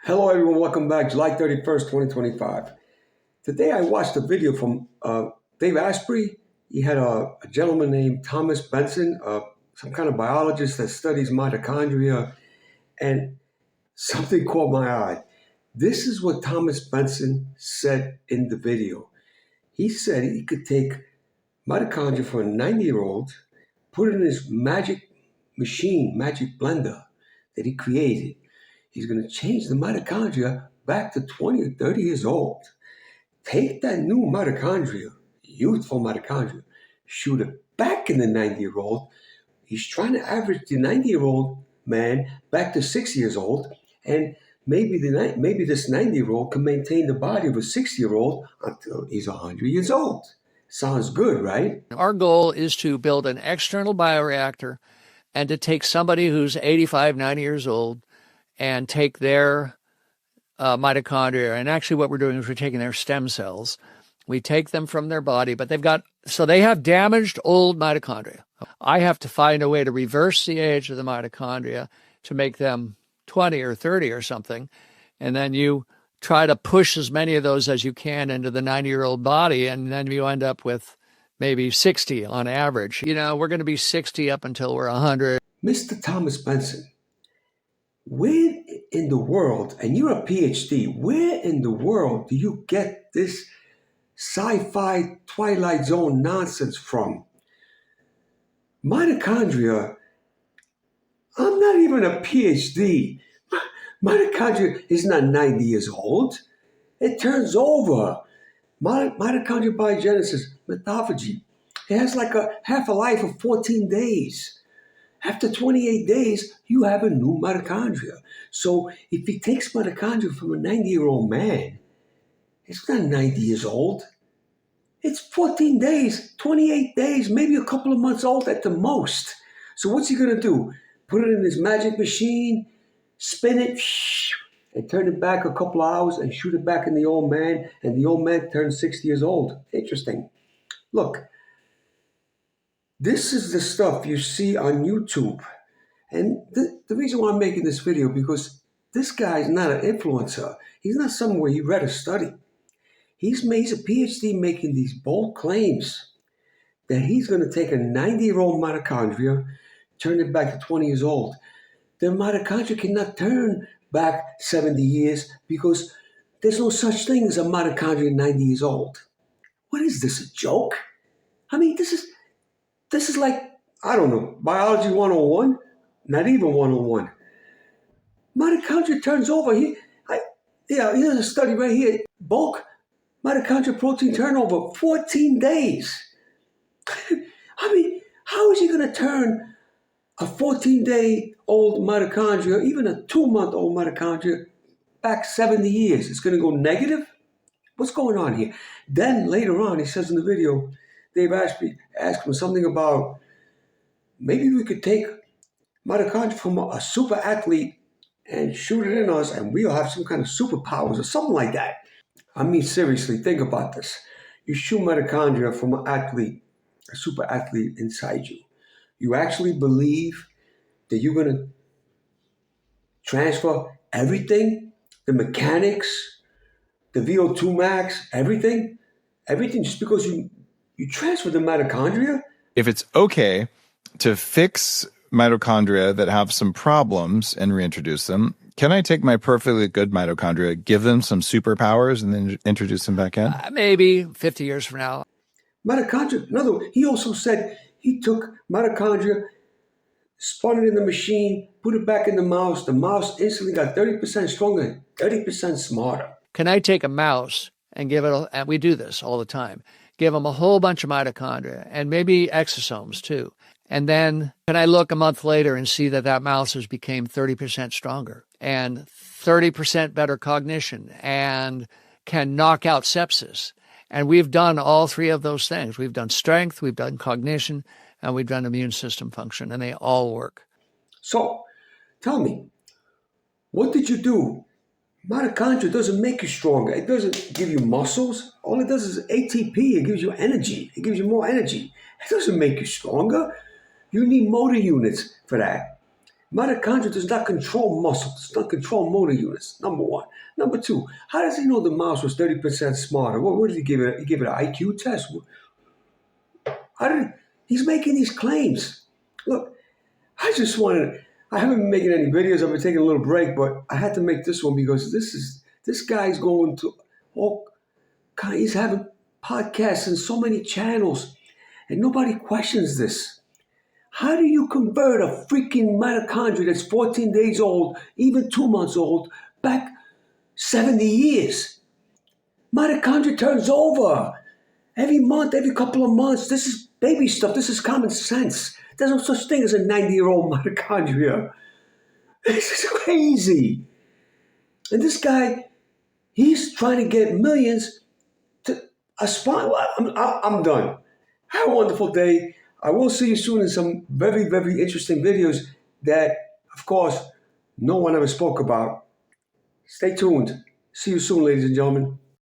Hello, everyone. Welcome back. July 31st, 2025. Today, I watched a video from Dave Asprey. He had a gentleman named Thomas Benson, some kind of biologist that studies mitochondria, and something caught my eye. This is what Thomas Benson said in the video. He said he could take mitochondria for a 90-year-old, put it in his magic machine, magic blender that he created. He's going to change the mitochondria back to 20 or 30 years old. Take that new mitochondria, youthful mitochondria, shoot it back in the 90-year-old. He's trying to average the 90-year-old man back to 6 years old, and maybe this 90-year-old can maintain the body of a 60-year-old until he's 100 years old. Sounds good, right? Our goal is to build an external bioreactor and to take somebody who's 85, 90 years old and take their mitochondria. And actually what we're doing is we're taking their stem cells. We take them from their body, but they have damaged old mitochondria. I have to find a way to reverse the age of the mitochondria to make them 20 or 30 or something. And then you try to push as many of those as you can into the 90-year-old body, and then you end up with maybe 60 on average. You know, we're going to be 60 up until we're 100. Mr. Thomas Benson, where in the world, and you're a PhD, where in the world do you get this sci-fi Twilight Zone nonsense from? Mitochondria, I'm not even a PhD. Mitochondria is not 90 years old. It turns over. Mitochondrial biogenesis, mitophagy, it has like half a life of 14 days. After 28 days, you have a new mitochondria. So if he takes mitochondria from a 90-year-old man, it's not 90 years old. It's 14 days, 28 days, maybe a couple of months old at the most. So what's he going to do? Put it in his magic machine, spin it, and turn it back a couple of hours and shoot it back in the old man, and the old man turns 60 years old. Interesting. Look, this is the stuff you see on YouTube. And the reason why I'm making this video, because this guy is not an influencer. He's not somewhere he read a study. He's a PhD making these bold claims that he's going to take a 90-year-old mitochondria, turn it back to 20 years old. The mitochondria cannot turn back 70 years because there's no such thing as a mitochondria 90 years old. What is this, a joke? I mean, this is like, I don't know, biology 101? Not even 101. Mitochondria turns over. Here's a study right here. Bulk mitochondria protein turnover, 14 days. I mean, how is he going to turn a 14-day-old mitochondria, even a 2-month-old mitochondria, back 70 years? It's going to go negative? What's going on here? Then later on, he says in the video, Dave Asprey asked him something about maybe we could take mitochondria from a super athlete and shoot it in us and we'll have some kind of superpowers or something like that. I mean, seriously, think about this. You shoot mitochondria from an athlete, a super athlete inside you. You actually believe that you're going to transfer everything, the mechanics, the VO2 max, everything just because you transfer the mitochondria? If it's okay to fix mitochondria that have some problems and reintroduce them, can I take my perfectly good mitochondria, give them some superpowers, and then introduce them back in? Maybe 50 years from now. Mitochondria, in other words, he also said he took mitochondria, spun it in the machine, put it back in the mouse. The mouse instantly got 30% stronger, 30% smarter. Can I take a mouse and and we do this all the time, give them a whole bunch of mitochondria and maybe exosomes too. And then can I look a month later and see that mouse has become 30% stronger and 30% better cognition and can knock out sepsis? And we've done all three of those things. We've done strength, we've done cognition, and we've done immune system function, and they all work. So tell me, what did you do? Mitochondria doesn't make you stronger. It doesn't give you muscles. All it does is ATP. It gives you energy. It gives you more energy. It doesn't make you stronger. You need motor units for that. Mitochondria does not control muscle, does not control motor units, number one. Number two, how does he know the mouse was 30% smarter? What did he give it? He gave it an IQ test? How did he's making these claims? Look, I haven't been making any videos, I've been taking a little break, but I had to make this one because this guy's going to he's having podcasts and so many channels, and nobody questions this. How do you convert a freaking mitochondria that's 14 days old, even 2 months old, back 70 years? Mitochondria turns over every month, every couple of months. This is baby stuff. This is common sense. There's no such thing as a 90-year-old mitochondria. This is crazy. And this guy, he's trying to get millions to aspire. I'm done. Have a wonderful day. I will see you soon in some very, very interesting videos that, of course, no one ever spoke about. Stay tuned. See you soon, ladies and gentlemen.